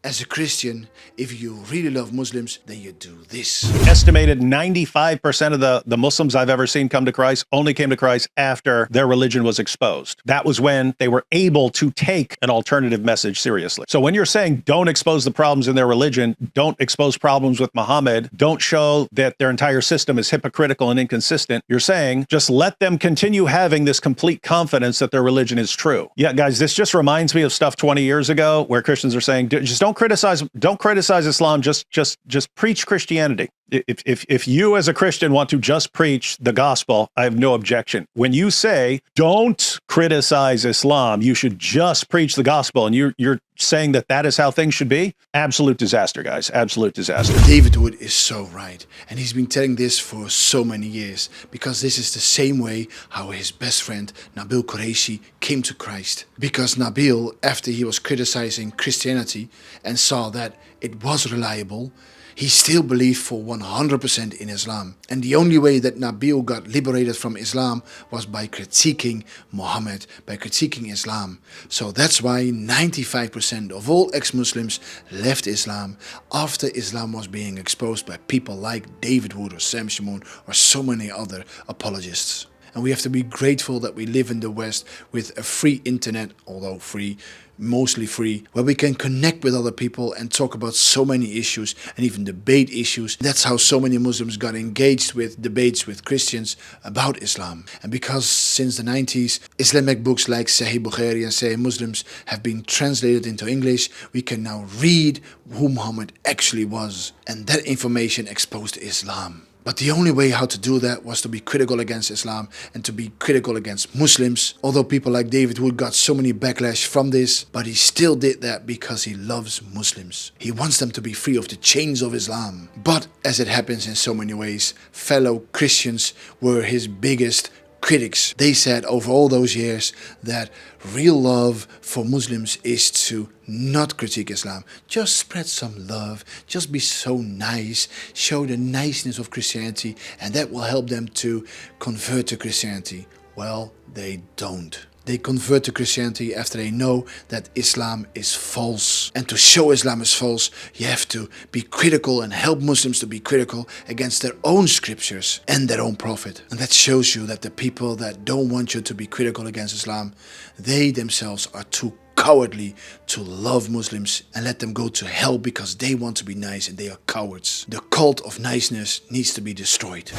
As a Christian, if you really love Muslims, then you do this. Estimated 95% of the Muslims I've ever seen come to Christ only came to Christ after their religion was exposed. That was when they were able to take an alternative message seriously. So when you're saying don't expose the problems in their religion, don't expose problems with Muhammad, don't show that their entire system is hypocritical and inconsistent, you're saying just let them continue having this complete confidence that their religion is true. Yeah, guys, this just reminds me of stuff 20 years ago where Christians are saying, just don't criticize Islam, just preach Christianity. If you as a Christian want to just preach the gospel, I have no objection. When you say don't criticize Islam, you should just preach the gospel, and you're saying that is how things should be, absolute disaster, guys. Absolute disaster. David Wood is so right, and he's been telling this for so many years, because this is the same way how his best friend Nabeel Qureshi came to Christ. Because Nabeel, after he was criticizing Christianity and saw that it was reliable, he still believed for 100% in Islam. And the only way that Nabeel got liberated from Islam was by critiquing Muhammad, by critiquing Islam. So that's why 95% of all ex-Muslims left Islam after Islam was being exposed by people like David Wood or Sam Shamoun or so many other apologists. And we have to be grateful that we live in the West with a free internet, although free, mostly free, where we can connect with other people and talk about so many issues and even debate issues. That's how so many Muslims got engaged with debates with Christians about Islam. And because since the 90s, Islamic books like Sahih Bukhari and Sahih Muslims have been translated into English, we can now read who Muhammad actually was. And that information exposed Islam. But the only way how to do that was to be critical against Islam and to be critical against Muslims. Although people like David Wood got so many backlash from this, but he still did that because he loves Muslims. He wants them to be free of the chains of Islam. But as it happens in so many ways, fellow Christians were his biggest critics. They said over all those years that real love for Muslims is to not critique Islam. Just spread some love, just be so nice, show the niceness of Christianity, and that will help them to convert to Christianity. Well, they don't. They convert to Christianity after they know that Islam is false. And to show Islam is false, you have to be critical and help Muslims to be critical against their own scriptures and their own prophet. And that shows you that the people that don't want you to be critical against Islam, they themselves are too cowardly to love Muslims and let them go to hell because they want to be nice and they are cowards. The cult of niceness needs to be destroyed.